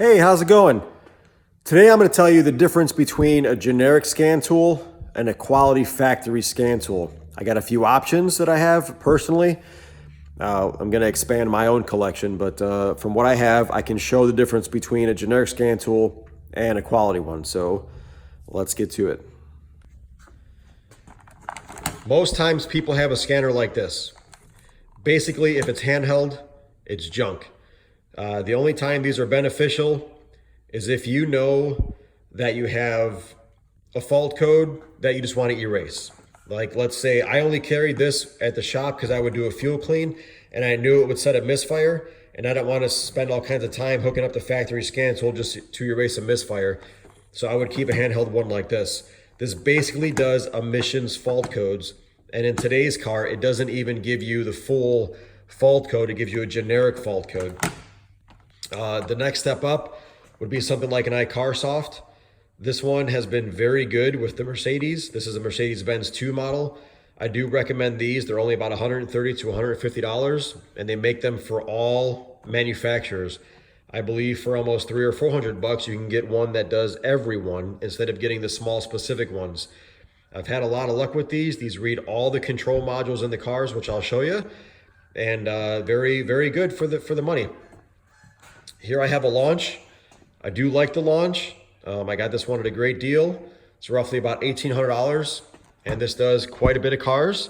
Hey, how's it going? Today I'm going to tell you the difference between a generic scan tool and a quality factory scan tool. I got a few options that I have personally. I'm going to expand my own collection, but from what I have, I can show the difference between a generic scan tool and a quality one. So let's get to it. Most times people have a scanner like this. Basically, if it's handheld, it's junk. The only time these are beneficial is if you know that you have a fault code that you just want to erase. Like, let's say I only carried this at the shop because I would do a fuel clean and I knew it would set a misfire, and I don't want to spend all kinds of time hooking up the factory scan tool just to erase a misfire. So I would keep a handheld one like this. This basically does emissions fault codes. And in today's car, it doesn't even give you the full fault code. It gives you a generic fault code. The next step up would be something like an iCarSoft. This one has been very good with the Mercedes. This is a Mercedes-Benz 2 model. I do recommend these. They're only about $130 to $150, and they make them for all manufacturers. I believe for almost $300 or $400, you can get one that does every one instead of getting the small specific ones. I've had a lot of luck with these. These read all the control modules in the cars, which I'll show you, and very, very good for the money. Here I have a launch. I do like the launch. I got this one at a great deal. It's roughly about $1,800, and this does quite a bit of cars.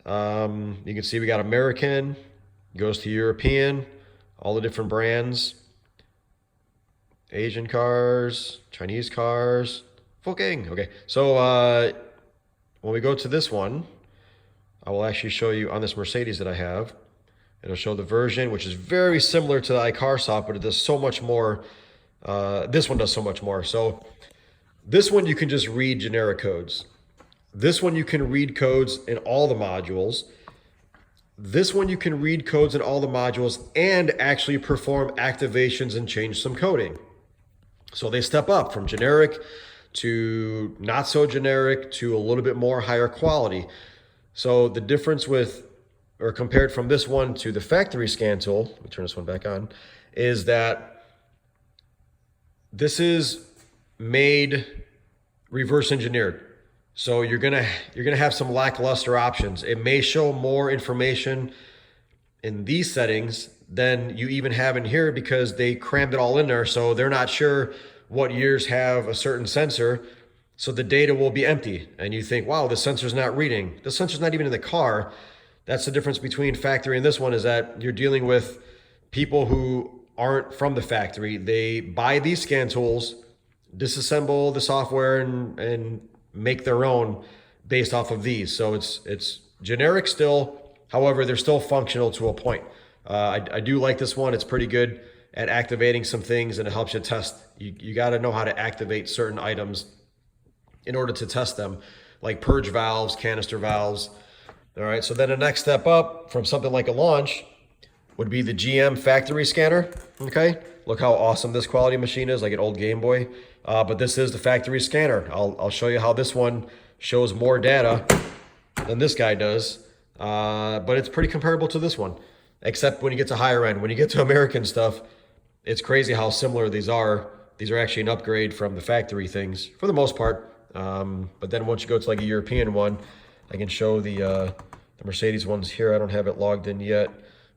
You can see we got American, goes to European, all the different brands, Asian cars, Chinese cars, full gang. Okay, so when we go to this one, I will actually show you on this Mercedes that I have. It'll show the version, which is very similar to the iCarSoft, but it does so much more. This one does so much more. So this one, you can just read generic codes. This one, you can read codes in all the modules. This one, you can read codes in all the modules and actually perform activations and change some coding. So they step up from generic to not so generic to a little bit more higher quality. So the difference with, or compared from this one to the factory scan tool, let me turn this one back on, is that this is made reverse engineered. So you're gonna have some lackluster options. It may show more information in these settings than you even have in here because they crammed it all in there. So they're not sure what years have a certain sensor. So the data will be empty. And you think, wow, the sensor's not reading. The sensor's not even in the car. That's the difference between factory and this one, is that you're dealing with people who aren't from the factory. They buy these scan tools, disassemble the software and make their own based off of these. So it's generic still. However, they're still functional to a point. I do like this one. It's pretty good at activating some things, and it helps you test. You got to know how to activate certain items in order to test them, like purge valves, canister valves. All right, so then the next step up from something like a launch would be the GM factory scanner. Okay, look how awesome this quality machine is, like an old Game Boy. But this is the factory scanner. I'll show you how this one shows more data than this guy does. But it's pretty comparable to this one, except when you get to higher end. When you get to American stuff, it's crazy how similar these are. These are actually an upgrade from the factory things for the most part. But then once you go to like a European one, I can show the Mercedes ones here. I don't have it logged in yet,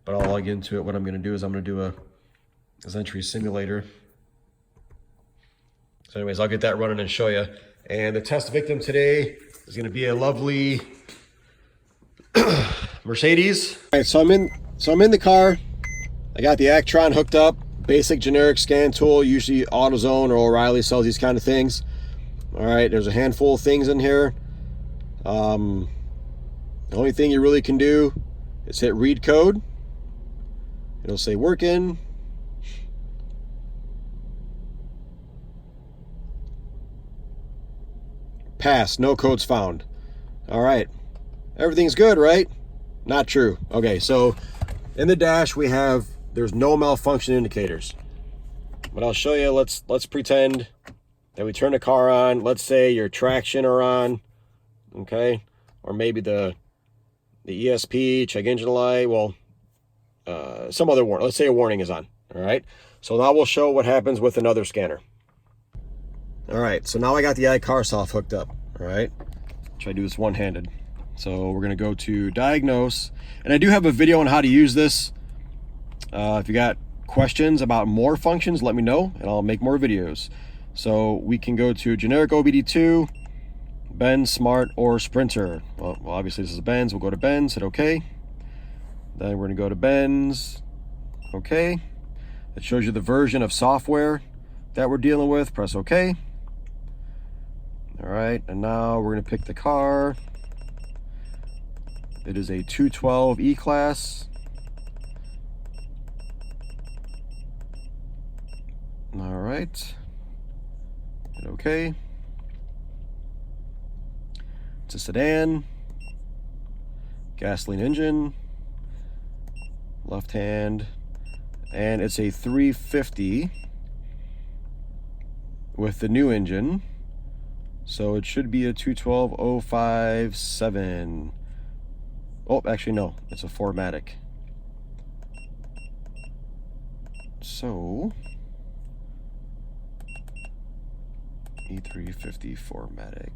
but I'll log into it. What I'm going to do is I'm going to do a entry simulator. So anyways, I'll get that running and show you. And the test victim today is going to be a lovely Mercedes. All right, so I'm in the car. I got the Actron hooked up. Basic generic scan tool. Usually AutoZone or O'Reilly sells these kind of things. All right, there's a handful of things in here. The only thing you really can do is hit read code. It'll say working. Pass, no codes found. All right, everything's good, right? Not true. Okay, so in the dash there's no malfunction indicators. But I'll show you, let's pretend that we turn the car on. Let's say your traction are on, okay? Or maybe the ESP, check engine light, well, some other warning. Let's say a warning is on, All right, so now we'll show what happens with another scanner. All right, so now I got the iCarsoft hooked up. All right, try to do this one-handed. So we're gonna go to diagnose, and I do have a video on how to use this. If you got questions about more functions, let me know and I'll make more videos. So we can go to generic obdII, Benz, Smart, or Sprinter. Well, obviously this is a Benz. We'll go to Benz, hit OK. Then we're gonna go to Benz, OK. It shows you the version of software that we're dealing with. Press OK. All right, and now we're gonna pick the car. It is a 212 E-Class. All right, hit OK. It's a sedan, gasoline engine, left hand, and it's a 350 with the new engine. So it should be a 212.057. Oh, actually no, it's a 4MATIC. So E350 4MATIC.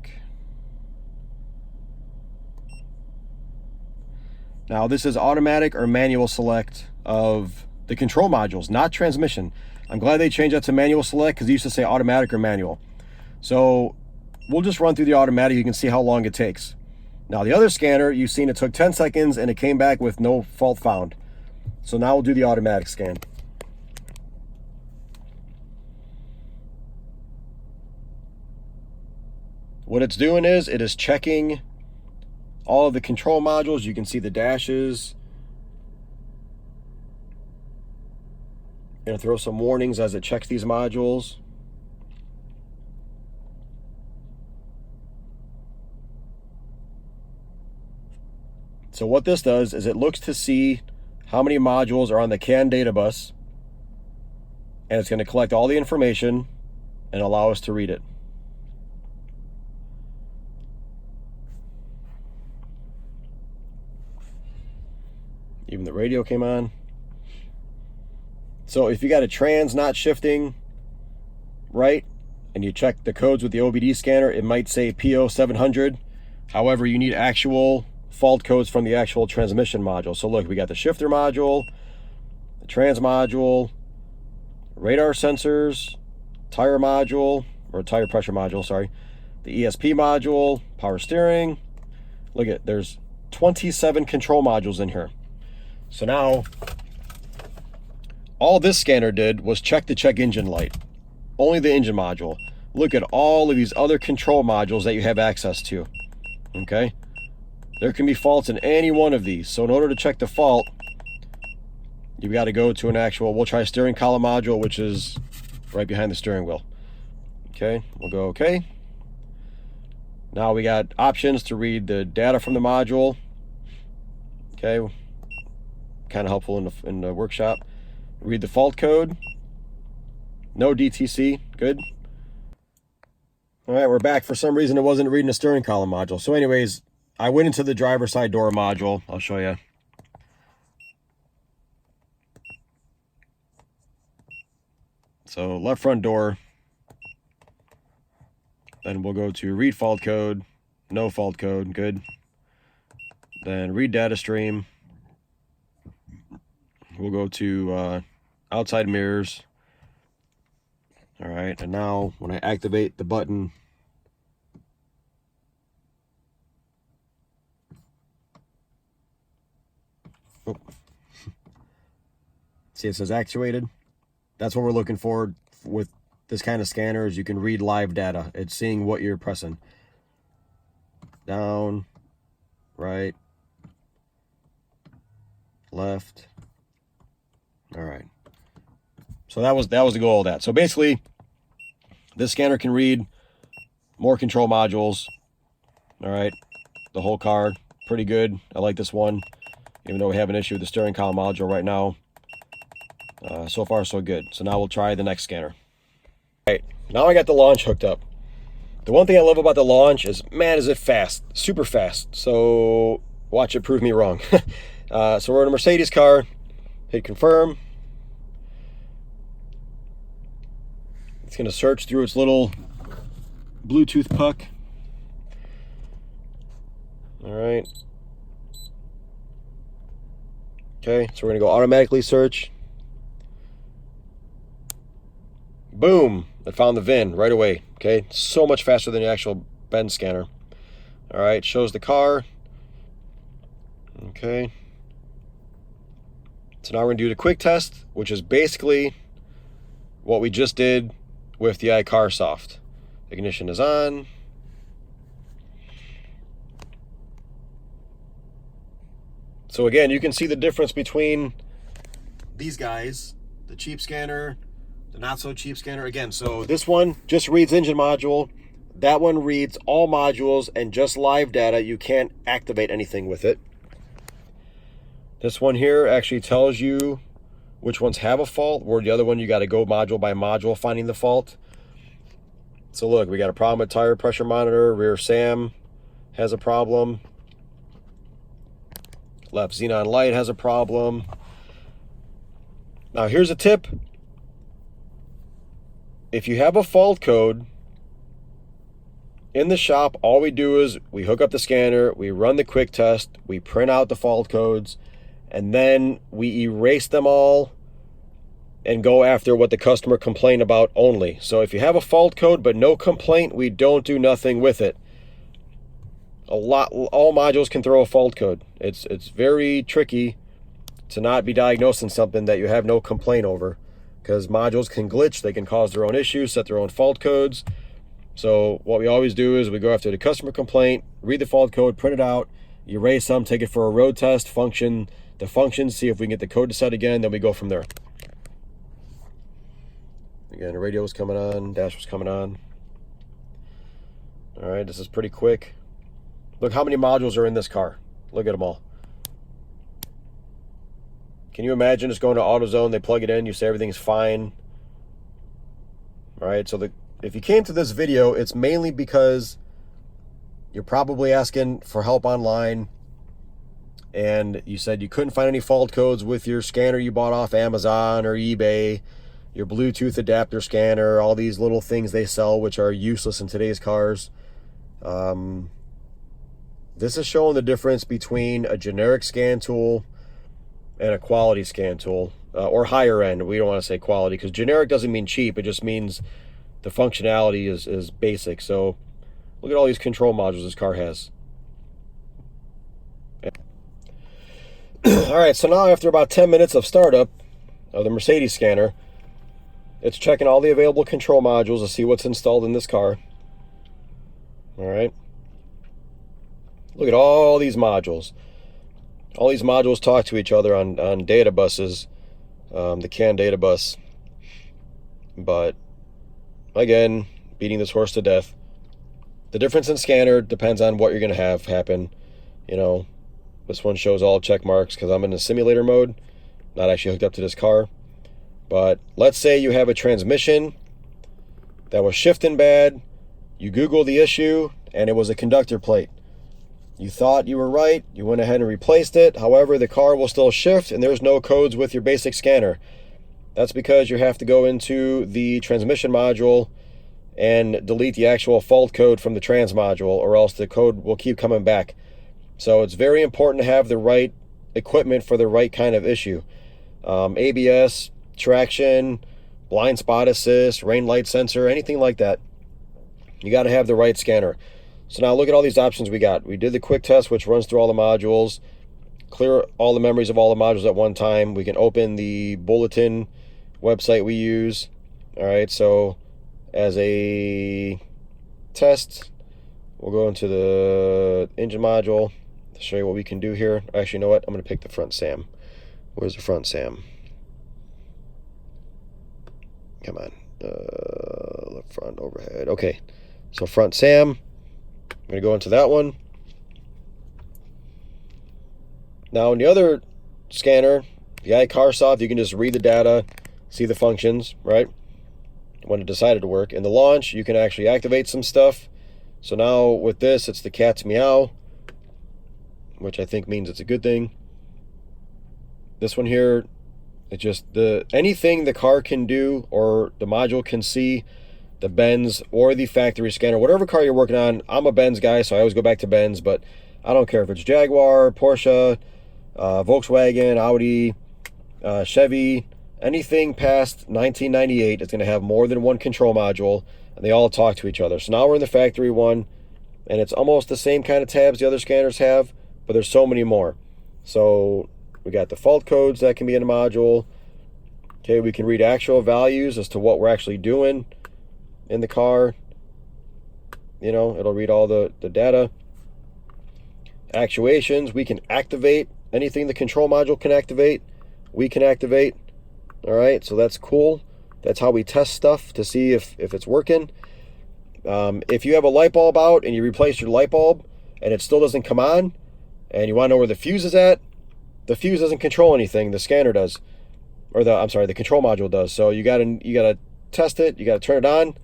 Now this is automatic or manual select of the control modules, not transmission. I'm glad they changed that to manual select because it used to say automatic or manual. So we'll just run through the automatic. You can see how long it takes. Now the other scanner, you've seen it took 10 seconds and it came back with no fault found. So now we'll do the automatic scan. What it's doing is it is checking all of the control modules. You can see the dashes. Gonna throw some warnings as it checks these modules. So what this does is it looks to see how many modules are on the CAN data bus, and it's going to collect all the information and allow us to read it. Even the radio came on. So if you got a trans not shifting right, and you check the codes with the OBD scanner, it might say PO700. However, you need actual fault codes from the actual transmission module. So look, we got the shifter module, the trans module, radar sensors, tire module, or tire pressure module, sorry, the ESP module, power steering. Look at, there's 27 control modules in here. So now, all this scanner did was check the check engine light, only the engine module. Look at all of these other control modules that you have access to, okay? There can be faults in any one of these. So in order to check the fault, you've got to go to an actual, we'll try steering column module, which is right behind the steering wheel. Okay, we'll go okay. Now we got options to read the data from the module. Okay, kind of helpful in the workshop. Read the fault code. No DTC, good. All right, we're back. For some reason, it wasn't reading the steering column module. So anyways, I went into the driver's side door module. I'll show you. So left front door. Then we'll go to read fault code. No fault code, good. Then read data stream. We'll go to outside mirrors. All right, and now when I activate the button, oh. See, it says actuated. That's what we're looking for with this kind of scanner, is you can read live data. It's seeing what you're pressing. Down, right, left. All right. So that was the goal of that. So basically, this scanner can read more control modules. All right, the whole car, pretty good. I like this one, even though we have an issue with the steering column module right now. So far, so good. So now we'll try the next scanner. All right, now I got the launch hooked up. The one thing I love about the launch is, man, is it fast, super fast. So watch it prove me wrong. So we're in a Mercedes car. Hit confirm. It's going to search through its little Bluetooth puck. All right. Okay, so we're going to go automatically search. Boom, it found the VIN right away. Okay, so much faster than the actual Benz scanner. All right, shows the car. Okay. So now we're going to do the quick test, which is basically what we just did with the iCarSoft. Ignition is on. So again, you can see the difference between these guys, the cheap scanner, the not so cheap scanner. Again, so this one just reads engine module. That one reads all modules and just live data. You can't activate anything with it. This one here actually tells you which ones have a fault, where the other one you got to go module by module finding the fault. So look, we got a problem with tire pressure monitor. Rear SAM has a problem. Left xenon light has a problem. Now here's a tip. If you have a fault code in the shop, all we do is we hook up the scanner, we run the quick test, we print out the fault codes, and then we erase them all and go after what the customer complained about only. So if you have a fault code but no complaint, we don't do nothing with it. All modules can throw a fault code. It's very tricky to not be diagnosing something that you have no complaint over, because modules can glitch, they can cause their own issues, set their own fault codes. So what we always do is we go after the customer complaint, read the fault code, print it out, erase them, take it for a road test, the functions, see if we can get the code to set again, then we go from there. Again, the radio was coming on, dash was coming on. All right, this is pretty quick. Look how many modules are in this car. Look at them all. Can you imagine just going to AutoZone, they plug it in, you say everything's fine. All right, so if you came to this video, it's mainly because you're probably asking for help online and you said you couldn't find any fault codes with your scanner you bought off Amazon or eBay, your Bluetooth adapter scanner, all these little things they sell which are useless in today's cars. This is showing the difference between a generic scan tool and a quality scan tool, or higher end. We don't want to say quality because generic doesn't mean cheap. It just means the functionality is basic. So look at all these control modules this car has. All right, so now after about 10 minutes of startup of the Mercedes scanner, it's checking all the available control modules to see what's installed in this car. All right. Look at all these modules. All these modules talk to each other on data buses, the CAN data bus. But again, beating this horse to death. The difference in scanner depends on what you're going to have happen. You know, this one shows all check marks because I'm in the simulator mode, not actually hooked up to this car. But let's say you have a transmission that was shifting bad. You Google the issue and it was a conductor plate. You thought you were right, you went ahead and replaced it. However, the car will still shift and there's no codes with your basic scanner. That's because you have to go into the transmission module and delete the actual fault code from the trans module, or else the code will keep coming back. So it's very important to have the right equipment for the right kind of issue. ABS, traction, blind spot assist, rain light sensor, anything like that. You got to have the right scanner. So now look at all these options we got. We did the quick test, which runs through all the modules, clear all the memories of all the modules at one time. We can open the bulletin website we use. All right, so as a test, we'll go into the engine module to show you what we can do here. Actually, you know what? I'm going to pick the front SAM. Where's the front SAM? Come on. Left front overhead. Okay, so front SAM. I'm going to go into that one. Now in the other scanner, the iCarSoft, you can just read the data, see the functions, right? When it decided to work. In the launch, you can actually activate some stuff. So now with this, it's the cat's meow, which I think means it's a good thing. This one here, it's just anything the car can do or the module can see the Benz or the factory scanner, whatever car you're working on. I'm a Benz guy, so I always go back to Benz, but I don't care if it's Jaguar, Porsche, Volkswagen, Audi, Chevy, anything past 1998 is going to have more than one control module, and they all talk to each other. So now we're in the factory one, and it's almost the same kind of tabs the other scanners have, but there's so many more. So we got the fault codes that can be in a module. Okay, we can read actual values as to what we're actually doing in the car. You know, it'll read all the data. Actuations, we can activate anything the control module can activate, we can activate. All right, so that's cool. That's how we test stuff to see if it's working. If you have a light bulb out and you replace your light bulb and it still doesn't come on, and you want to know where the fuse is at, the fuse doesn't control anything, the scanner does. Or the control module does. So you gotta test it, you gotta turn it on.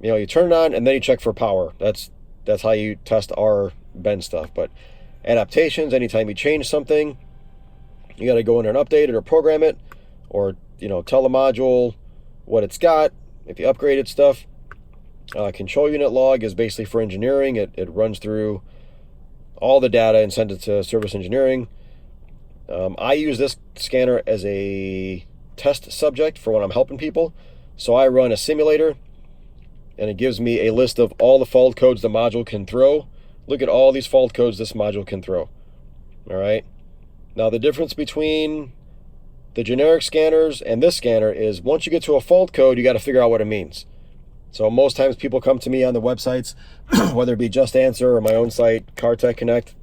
You know, you turn it on and then you check for power. That's how you test our Benz stuff. But adaptations, anytime you change something, you gotta go in and update it or program it, or you know, tell the module what it's got if you upgraded stuff. Control unit log is basically for engineering. It runs through all the data and sends it to service engineering. I use this scanner as a test subject for when I'm helping people. So I run a simulator, and it gives me a list of all the fault codes the module can throw. Look at all these fault codes this module can throw. All right. Now the difference between the generic scanners and this scanner is once you get to a fault code, you got to figure out what it means. So most times people come to me on the websites, whether it be Just Answer or my own site, Car Tech Connect,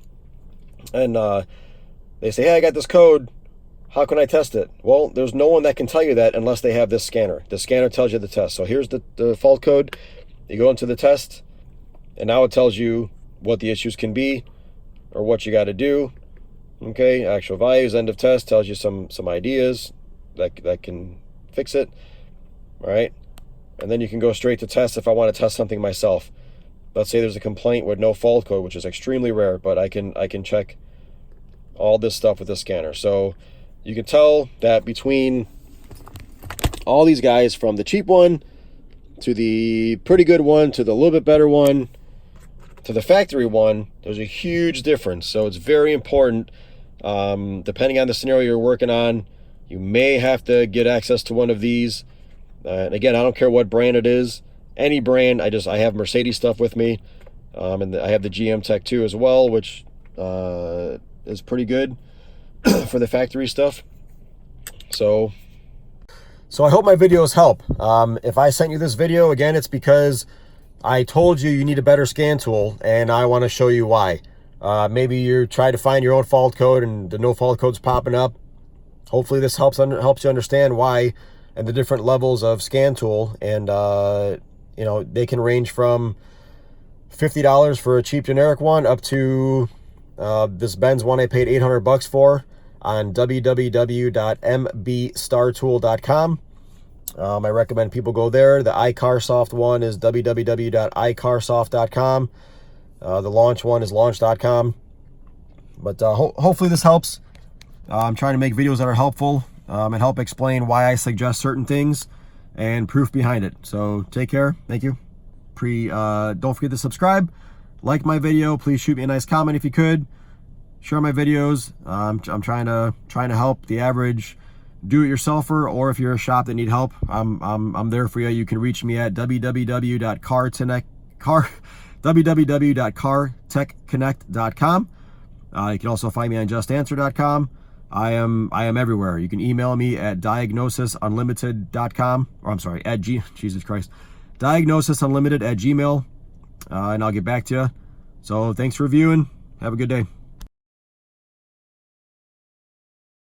and they say, hey, I got this code. How can I test it? Well, there's no one that can tell you that unless they have this scanner. The scanner tells you the test. So here's the fault code. You go into the test, and now it tells you what the issues can be or what you got to do. Okay, actual values, end of test, tells you some ideas that can fix it. All right, and then you can go straight to test if I want to test something myself. Let's say there's a complaint with no fault code, which is extremely rare, but I can check all this stuff with the scanner. So you can tell that between all these guys, from the cheap one to the pretty good one to the little bit better one to the factory one, there's a huge difference. So it's very important, depending on the scenario you're working on, you may have to get access to one of these. And again, I don't care what brand it is, any brand. I have Mercedes stuff with me, and I have the GM TECHII as well, which is pretty good for the factory stuff. So I hope my videos help. If I sent you this video, again, it's because I told you need a better scan tool, and I want to show you why. Maybe you're trying to find your own fault code and the no fault code's popping up. Hopefully this helps you understand why and the different levels of scan tool. And you know, they can range from $50 for a cheap generic one up to this Benz one I paid $800 for on www.mbstartool.com. I recommend people go there. The iCarsoft one is www.icarsoft.com. The launch one is launch.com. But hopefully this helps. I'm trying to make videos that are helpful and help explain why I suggest certain things and proof behind it. So take care. Thank you. Don't forget to subscribe. Like my video. Please shoot me a nice comment if you could. Share my videos. I'm trying to help the average do-it-yourselfer, or if you're a shop that need help, I'm there for you. You can reach me at www.cartechconnect.com. You can also find me on justanswer.com. I am everywhere. You can email me at diagnosesunlimited.com, or I'm sorry, Jesus Christ, diagnosesunlimited@gmail.com, and I'll get back to you. So thanks for viewing. Have a good day.